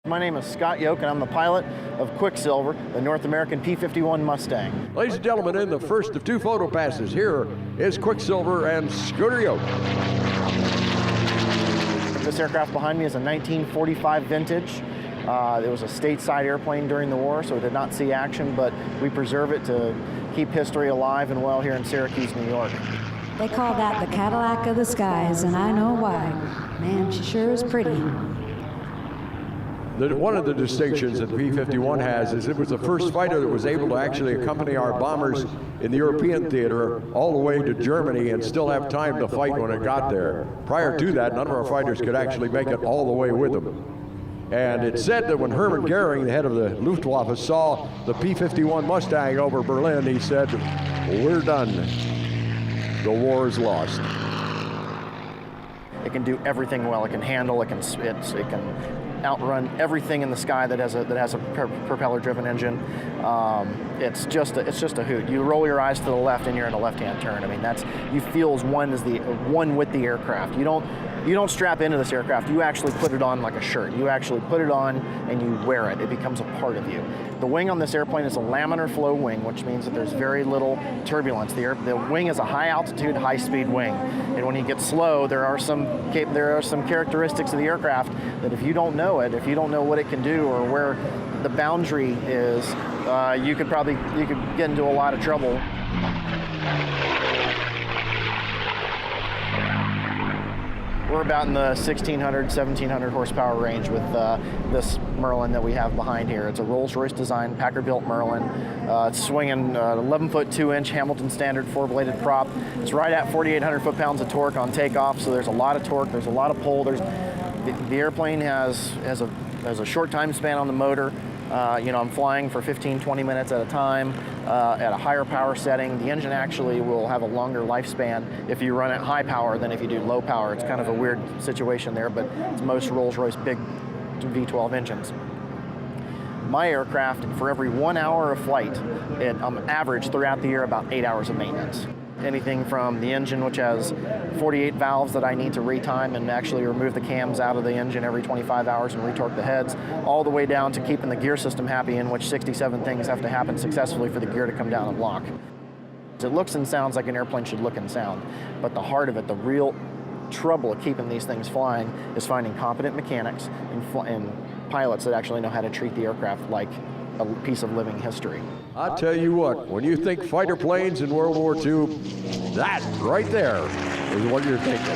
My name is Scott Yoak, and I'm the pilot of Quicksilver, the North American P-51 Mustang. Ladies and gentlemen, in the first of two photo passes, here is Quicksilver and Scooter Yoak. This aircraft behind me is a 1945 vintage. It was a stateside airplane during the war, so it did not see action, but we preserve it to keep history alive and well here in Syracuse, New York. They call that the Cadillac of the skies, and I know why. Man, she sure is pretty. One of the distinctions that the P-51 has is it was the first fighter that was able to actually accompany our bombers in the European theater all the way to Germany and still have time to fight when it got there. Prior to that, none of our fighters could actually make it all the way with them. And it's said that when Hermann Goering, the head of the Luftwaffe, saw the P-51 Mustang over Berlin, he said, "We're done. The war is lost." It can do everything well. It can handle. It can outrun everything in the sky that has a propeller-driven engine. It's just a hoot. You roll your eyes to the left and you're in a left-hand turn. I mean, you feel as one with the aircraft. You don't strap into this aircraft. You actually put it on like a shirt. You actually put it on and you wear it. It becomes a part of you. The wing on this airplane is a laminar flow wing, which means that there's very little turbulence. The wing is a high-altitude, high-speed wing, and when you get slow, there are some characteristics of the aircraft that if you don't know it, if you don't know what it can do or where the boundary is, you could get into a lot of trouble. We're about in the 1,600, 1,700 horsepower range with this Merlin that we have behind here. It's a Rolls Royce design, Packer-built Merlin. It's swinging 11-foot 2-inch Hamilton standard 4-bladed prop. It's right at 4,800 foot-pounds of torque on takeoff, so there's a lot of torque, there's a lot of pull. The airplane has a short time span on the motor. I'm flying for 15, 20 minutes at a time at a higher power setting. The engine actually will have a longer lifespan if you run at high power than if you do low power. It's kind of a weird situation there, but it's most Rolls-Royce big V12 engines. My aircraft, for every 1 hour of flight, it average throughout the year about 8 hours of maintenance. Anything from the engine, which has 48 valves that I need to retime and actually remove the cams out of the engine every 25 hours and retorque the heads, all the way down to keeping the gear system happy, in which 67 things have to happen successfully for the gear to come down and lock. It looks and sounds like an airplane should look and sound, but the heart of it, the real trouble of keeping these things flying, is finding competent mechanics and pilots that actually know how to treat the aircraft like a piece of living history. I tell you what, when you think fighter planes in World War II, that right there is what you're thinking.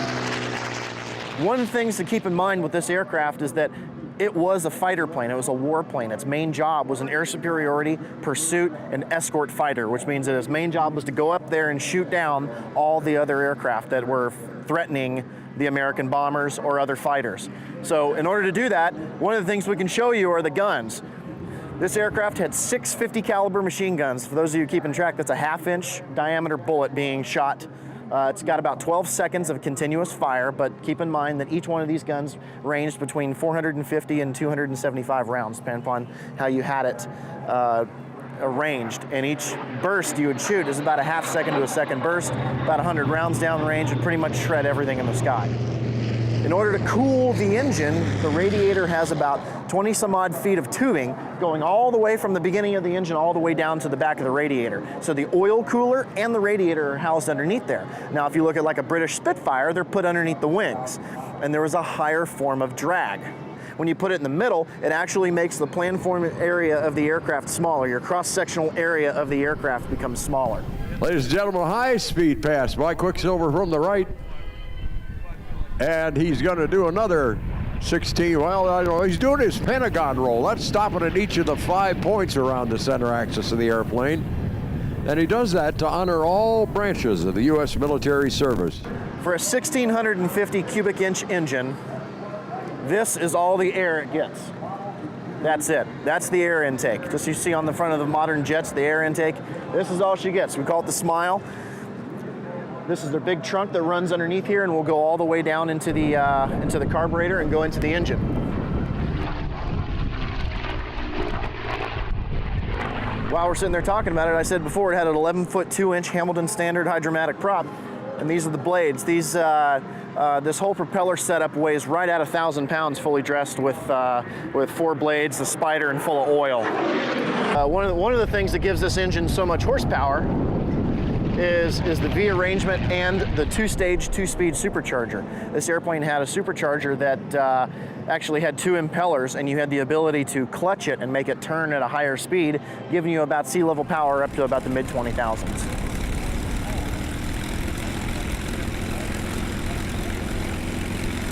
One of the things to keep in mind with this aircraft is that it was a fighter plane. It was a warplane. Its main job was an air superiority, pursuit, and escort fighter, which means that its main job was to go up there and shoot down all the other aircraft that were threatening the American bombers or other fighters. So in order to do that, one of the things we can show you are the guns. This aircraft had 6 50 caliber machine guns. For those of you keeping track, that's a 1/2-inch diameter bullet being shot. It's got about 12 seconds of continuous fire, but keep in mind that each one of these guns ranged between 450 and 275 rounds, depending upon how you had it arranged. And each burst you would shoot is about a 1/2 second to a second burst, about 100 rounds down range, and pretty much shred everything in the sky. In order to cool the engine, the radiator has about 20 some odd feet of tubing going all the way from the beginning of the engine all the way down to the back of the radiator. So the oil cooler and the radiator are housed underneath there. Now, if you look at like a British Spitfire, they're put underneath the wings, and there was a higher form of drag. When you put it in the middle, it actually makes the planform area of the aircraft smaller. Your cross-sectional area of the aircraft becomes smaller. Ladies and gentlemen, high-speed pass by Quicksilver from the right. And he's going to do another 16. Well, I don't know, he's doing his Pentagon roll. That's stopping at each of the 5 points around the center axis of the airplane. And he does that to honor all branches of the U.S. military service. For a 1,650 cubic inch engine, this is all the air it gets. That's it. That's the air intake. Just you see on the front of the modern jets, the air intake. This is all she gets. We call it the Smile. This is their big trunk that runs underneath here, and will go all the way down into the carburetor and go into the engine. While we're sitting there talking about it, I said before it had an 11-foot 2-inch Hamilton standard hydromatic prop, and these are the blades. These This whole propeller setup weighs right at 1,000 pounds, fully dressed with 4 blades, the spider, and full of oil. One of the things that gives this engine so much horsepower is the V arrangement and the 2-stage, 2-speed supercharger. This airplane had a supercharger that actually had 2 impellers, and you had the ability to clutch it and make it turn at a higher speed, giving you about sea level power up to about the mid 20,000s.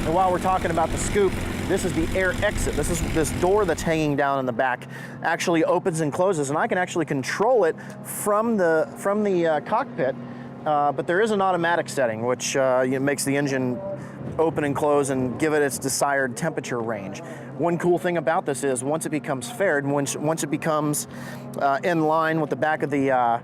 And while we're talking about the scoop, this is the air exit. This door that's hanging down in the back actually opens and closes, and I can actually control it from the cockpit. But there is an automatic setting, which makes the engine open and close and give it its desired temperature range. One cool thing about this is once it becomes faired, once it becomes in line with the back of the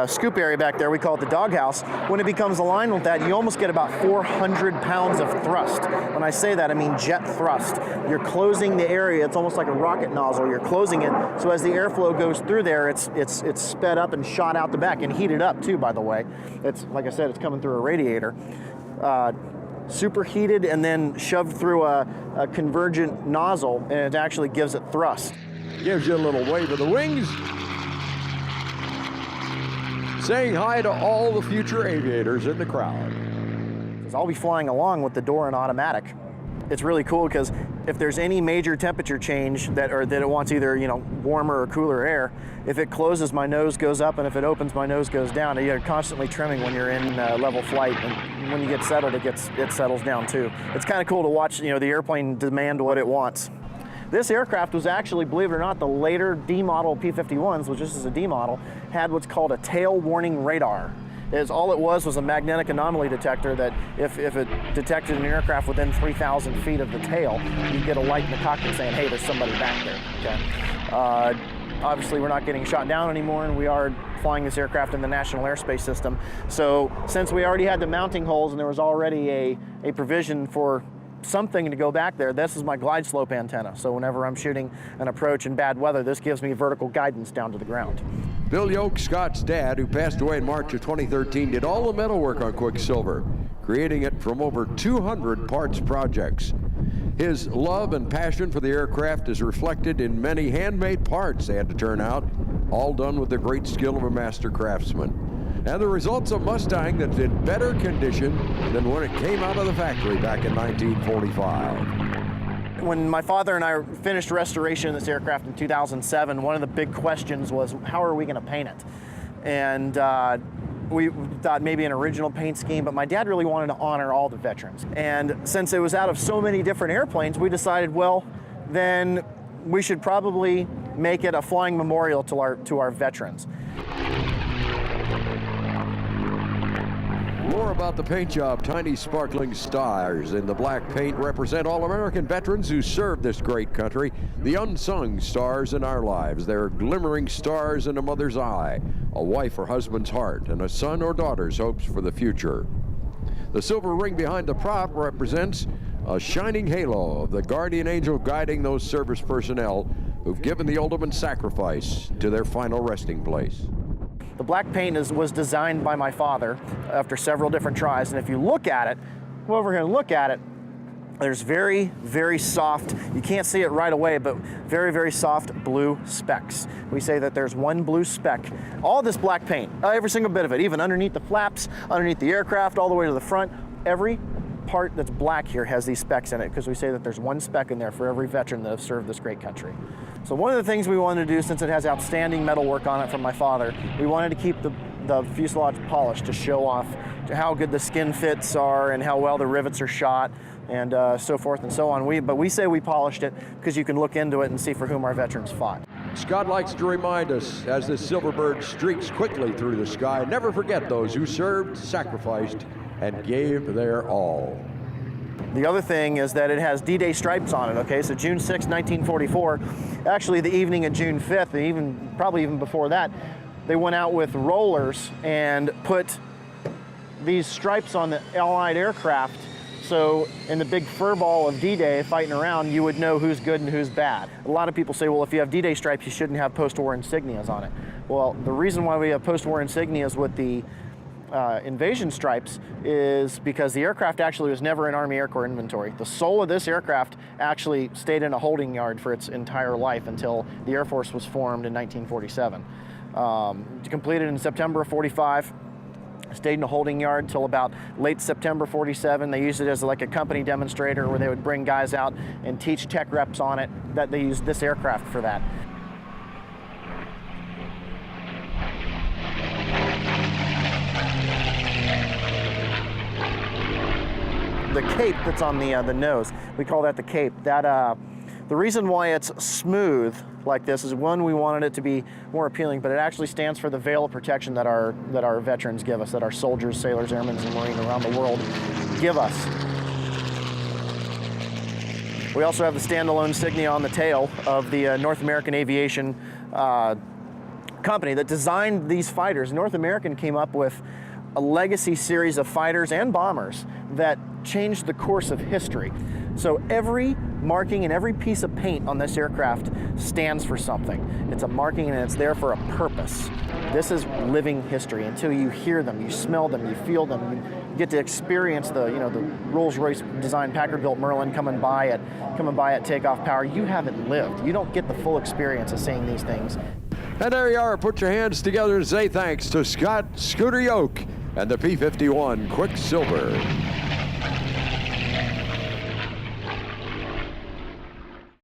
scoop area back there, we call it the doghouse. When it becomes aligned with that, you almost get about 400 pounds of thrust. When I say that, I mean jet thrust. You're closing the area. It's almost like a rocket nozzle. You're closing it, so as the airflow goes through there, it's sped up and shot out the back, and heated up too, by the way. It's, like I said, it's coming through a radiator. Superheated and then shoved through a convergent nozzle, and it actually gives it thrust. Gives you a little wave of the wings. Saying hi to all the future aviators in the crowd. I'll be flying along with the door in automatic. It's really cool because if there's any major temperature change that it wants either warmer or cooler air, if it closes, my nose goes up, and if it opens, my nose goes down. You're constantly trimming when you're in level flight, and when you get settled, it settles down too. It's kind of cool to watch the airplane demand what it wants. This aircraft was actually, believe it or not, the later D model P-51s, which this is a D model, had what's called a tail warning radar. All it was a magnetic anomaly detector that if it detected an aircraft within 3,000 feet of the tail, you'd get a light in the cockpit saying, hey, there's somebody back there. Okay. Obviously, we're not getting shot down anymore, and we are flying this aircraft in the National Airspace System. So since we already had the mounting holes and there was already a provision for something to go back there, this is my glide slope antenna. So whenever I'm shooting an approach in bad weather, this gives me vertical guidance down to the ground. Bill Yoak, Scott's dad, who passed away in March of 2013, did all the metal work on Quicksilver, creating it from over 200 parts projects. His love and passion for the aircraft is reflected in many handmade parts they had to turn out, all done with the great skill of a master craftsman. And the result's a Mustang that's in better condition than when it came out of the factory back in 1945. When my father and I finished restoration of this aircraft in 2007, one of the big questions was, how are we going to paint it? And we thought maybe an original paint scheme, but my dad really wanted to honor all the veterans. And since it was out of so many different airplanes, we decided, well, then we should probably make it a flying memorial to our veterans. More about the paint job. Tiny sparkling stars in the black paint represent all American veterans who served this great country, the unsung stars in our lives. They're glimmering stars in a mother's eye, a wife or husband's heart, and a son or daughter's hopes for the future. The silver ring behind the prop represents a shining halo of the guardian angel guiding those service personnel who've given the ultimate sacrifice to their final resting place. The black paint was designed by my father after several different tries, and if you look at it, well, we're going to look at it, there's very, very soft, you can't see it right away, but very, very soft blue specks. We say that there's one blue speck. All this black paint, every single bit of it, even underneath the flaps, underneath the aircraft, all the way to the front, every part that's black here has these specks in it, because we say that there's one speck in there for every veteran that has served this great country. So one of the things we wanted to do, since it has outstanding metal work on it from my father, we wanted to keep the fuselage polished to show off how good the skin fits are and how well the rivets are shot, and so forth and so on. But we say we polished it because you can look into it and see for whom our veterans fought. Scott likes to remind us, as this Silverbird streaks quickly through the sky, never forget those who served, sacrificed, and gave their all. The other thing is that it has D-Day stripes on it, okay? So June 6, 1944, actually the evening of June 5th, probably even before that, they went out with rollers and put these stripes on the Allied aircraft, so in the big fur ball of D-Day fighting around, you would know who's good and who's bad. A lot of people say, well, if you have D-Day stripes, you shouldn't have post-war insignias on it. Well, the reason why we have post-war insignias with the invasion stripes is because the aircraft actually was never in Army Air Corps inventory. The soul of this aircraft actually stayed in a holding yard for its entire life until the Air Force was formed in 1947. Completed in September of 45. Stayed in a holding yard till about late September 47. They used it as like a company demonstrator where they would bring guys out and teach tech reps on it, that they used this aircraft for that. The cape that's on the nose, we call that the cape. That the reason why it's smooth like this is, one, we wanted it to be more appealing, but it actually stands for the veil of protection that our veterans give us, that our soldiers, sailors, airmen, and Marines around the world give us. We also have the standalone insignia on the tail of the North American Aviation company that designed these fighters. North American came up with a legacy series of fighters and bombers that changed the course of history. So every marking and every piece of paint on this aircraft stands for something. It's a marking and it's there for a purpose. This is living history. Until you hear them, you smell them, you feel them, you get to experience the Rolls Royce designed Packard built Merlin coming by at takeoff power. You haven't lived. You don't get the full experience of seeing these things. And there you are. Put your hands together and say thanks to Scott Scooter Yoak and the P-51 Quicksilver.